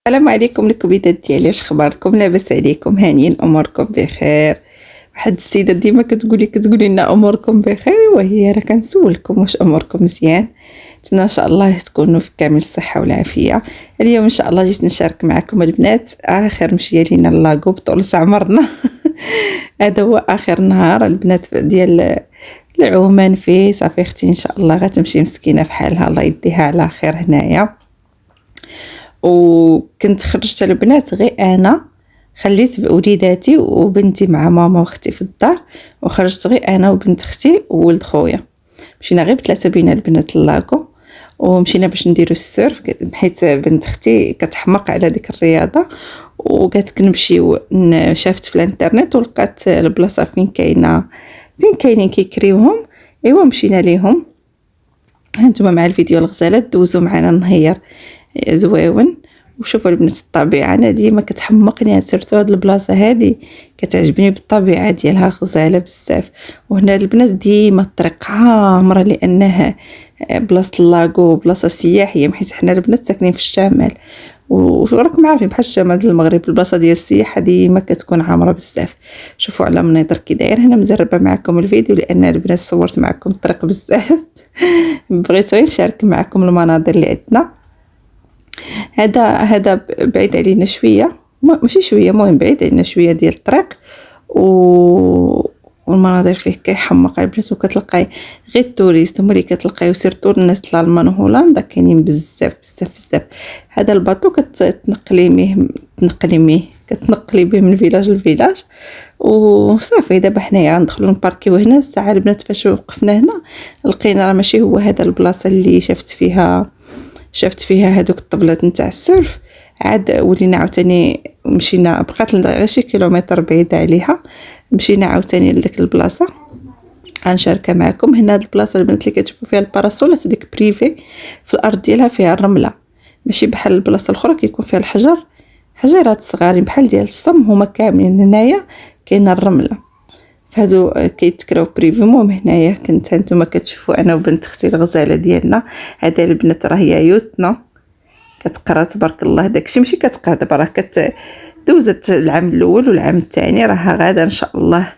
السلام عليكم الكبيدات ديالي، اش اخباركم؟ لاباس عليكم؟ هانيين اموركم بخير؟ واحد السيده ديما كتقولي لنا اموركم بخير، وهي راه كنسولكم واش اموركم مزيان. نتمنى ان شاء الله تكونوا في كامل الصحه والعافيه. اليوم ان شاء الله جيت نشارك معكم البنات اخر مشيه لينا اللاغو بطول عمرنا. هذا هو اخر نهار البنات ديال العومان فيه، صافي اختي ان شاء الله غتمشي مسكينه في حالها، الله يديها على خير هنايا. وكنت خرجت البنات غير انا، خليت وليداتي وبنتي مع ماما واختي في الدار، وخرجت غير انا وبنت اختي وولد خويا. مشينا غير بثلاثه بينا البنات اللاكو، ومشينا باش نديرو السيرف حيت بنت اختي كتحمق على ديك الرياضه، وقالت نمشيو. شافت في الانترنت ولقات البلاصه فين كاينين كيكريوهم. ايوا مشينا ليهم. هانتوما مع الفيديو الغزالات دوزو معنا نهير زويون. وشوفوا البنات الطبيعه، انا ديما كتحمقني سيرتو هاد البلاصه هادي، كتعجبني بالطبيعه ديالها غزاله بزاف. وهنا البنات ديما الطريق عامره لانها بلاصه اللاغو، بلاصه سياحيه، حيت حنا البنات ساكنين في الشمال، وراكم عارفين بحال الشمال ديال المغرب البلاصه ديال السياحه ديما كتكون عامره بزاف. شوفوا على منظر كي داير. هنا مزربه معكم الفيديو لان البنات صورت معكم الطريق بزاف. بغيت غير نشارك معكم المناظر اللي عندنا. هذا بعيد علينا شويه، ماشي شويه، المهم بعيد علينا شويه ديال الطريق، والمناظر فيه كيحمق البنات. وكتلقاي غير التوريست هما اللي كتلقايو، سيرتو الناس الالمان وهولندا كاينين بزاف بزاف بزاف. هذا الباطو كتنقلي به من فيلاج لفيلاج. وصافي دابا حنايا غندخلوا نباركيو هنا. الساعه البنات فاش وقفنا هنا لقينا راه ماشي هو هذا البلاصه اللي شفت فيها هذوك الطبلات نتاع السيرف. عاد ولينا عاوتاني مشينا، بقات لنا غير شي كيلومتر بعيده عليها، مشينا عاوتاني لديك البلاصه. غنشاركها معكم. هنا هاد البلاصه البنات اللي كتشوفوا فيها الباراسولات ديك بريفي، في الارض ديالها فيها الرمله، ماشي بحال البلاصه الاخرى كيكون فيها الحجر، حجرات صغارين بحال ديال الصم. هما كاملين هنايا كاينه الرمله، فهادو كيتكراو بريفي. المهم هنايا كنت هانتوما كتشوفوا انا وبنت اختي الغزاله ديالنا. هذا البنت راه هي يوتنا كتقرا تبارك الله. داكشي ماشي كتقرا دابا، راه دوزت العام الاول والعام الثاني، راه غادا ان شاء الله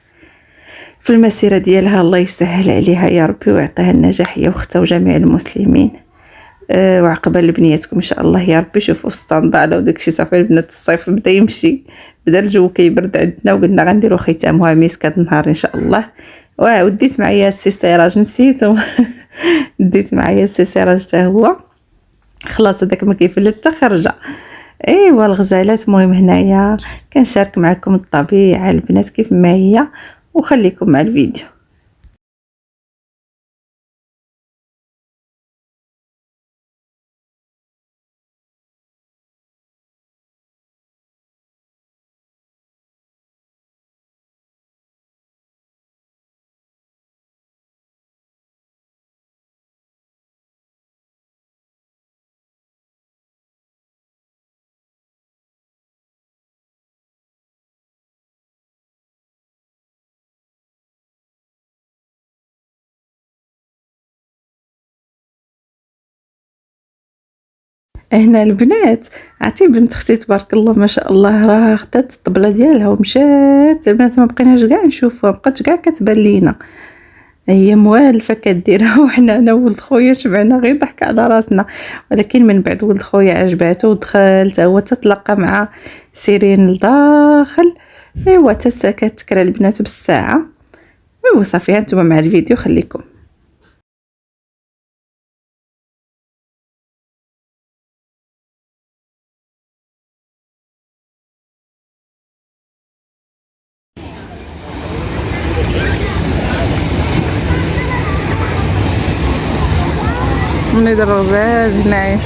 في المسيره ديالها. الله يسهل عليها يا ربي ويعطيها النجاح هي واختها وجميع المسلمين. وعقبال لبنياتكم ان شاء الله يا ربي. شوفوا الصنداله وداكشي، صافي البنات الصيف بدا يمشي، بدا الجو كيبرد عندنا، وقلنا غنديرو ختامها مسك هاد النهار ان شاء الله. وديت معايا السي سراج، نسيتو. ديت معايا السي سراج حتى هو، خلاص هذاك ما كيفلت حتى خرجه. ايوا الغزالات. المهم هنايا كنشارك معكم الطبيعه البنات كيف ما هي، وخليكم مع الفيديو. هنا البنات عرفتي بنت اختي تبارك الله ما شاء الله، راه خدات الطبله ديالها ومشات. البنات ما بقيناش كاع نشوفوها، بقات كاع كتبان لينا هي موالفه كديرها. وحنا انا ولد خويا شبعنا غير ضحك على راسنا. ولكن من بعد ولد خويا عجباتو ودخل حتى هو تتلقى مع سيرين لداخل. ايوا حتى كتكرا البنات بالساعه. ايوا صافي هانتوما مع الفيديو خليكم. منظر الرجال هنايا.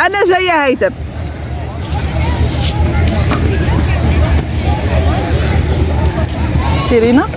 انا جايه هيثم. سيرينا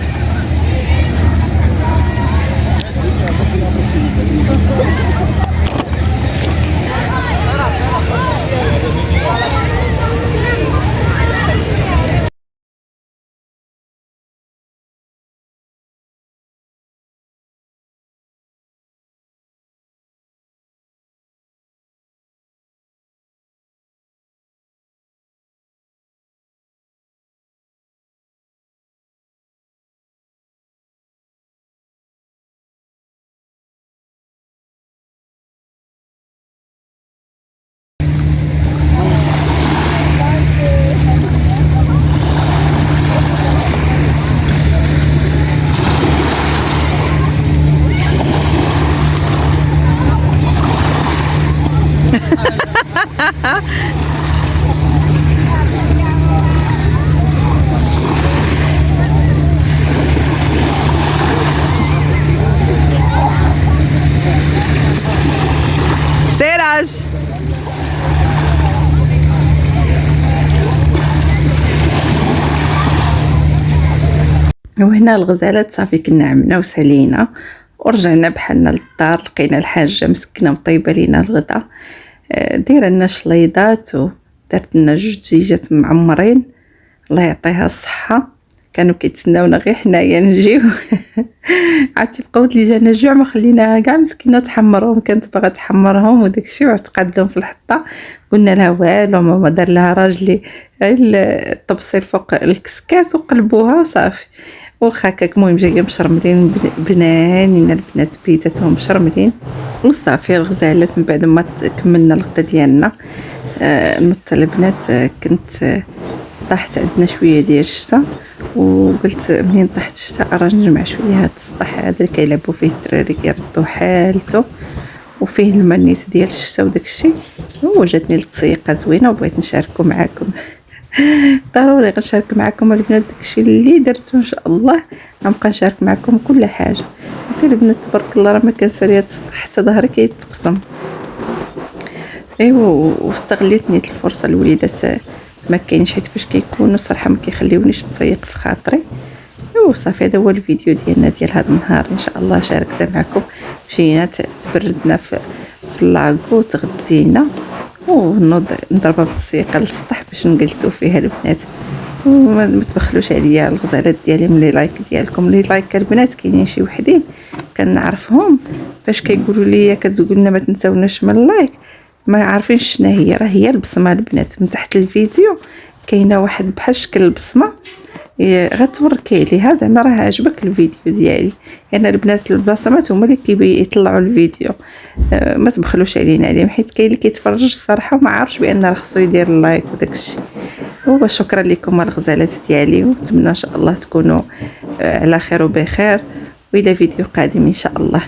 وهنا الغزالات صافي كنا عملنا وسالينا ورجعنا بحالنا للدار. لقينا الحاجه مسكنه وطيبه لينا الغدا، دايره لنا شليضات ودرت لنا 2 دجاجات معمرين الله يعطيها الصحه. كانوا كيتسناونا غير حنايا نجيو عرفتي بقاوت لي جانا الجوع ما خليناها كاع مسكينه تحمرهم، كانت باغا تحمرهم وداكشي واعتقد لهم في الحطه. قلنا لها والو ماما، دار لها راجلي غير الطبسيل فوق الكسكاس وقلبوها وصافي وخاكك. المهم جايه مشرملين بنانين البنات بيتاتهم مشرملين وصافي. الغزالات من بعد ما كملنا الغدا ديالنا نط البنات كنت طاحت عندنا شويه ديال الشتا وقلت منين طاحت الشتا راه نجمع شويه هاد السطح هذا اللي كيلعبوا فيه الدراري كيردوا حالته وفيه المنيت ديال الشتا وداكشي. وجاتني التسيقه زوينه وبغيت نشاركو معاكم ضروري غنشارك معكم البنات داكشي اللي درتو ان شاء الله. غنبقى نشارك معكم كل حاجه. حتى البنات تبارك الله راه ما كنسالي هاد السطح حتى ظهري كيتقسم. ايوا واستغليت نيت الفرصه الوليدات ما كاينش حيت فاش كيكونوا الصراحه ما كيخليونيش نسيق في خاطري. وصافي هذا هو الفيديو ديالنا ديال هذا النهار ان شاء الله شاركت معكم. مشينا تبردنا في اللاغو تغدينا ونوض نضربها بالتسيقه للسطح باش نجلسوا فيها البنات. وما تبخلوش عليا الغزالات ديالي من لي لايك ديالكم. لي لايك البنات كاينين شي وحدين كنعرفهم فاش كيقولوا لي كتقول لنا ما تنساوناش من اللايك ما عارفينش شنو هي. راه هي البصمه البنات من تحت الفيديو كاينه واحد بحال شكل البصمه غتوركي عليها زعما راه عجبك الفيديو ديالي. يعني البنات البصمات هما اللي كيطلعوا الفيديو. ما تبخلوش علينا حيت كاين اللي كيتفرج الصراحه وما عارفش بان راه خصو يدير اللايك وداكشي. وشكرا لكم الغزالات ديالي ونتمنى ان شاء الله تكونوا على خير وبخير والى فيديو قادم ان شاء الله.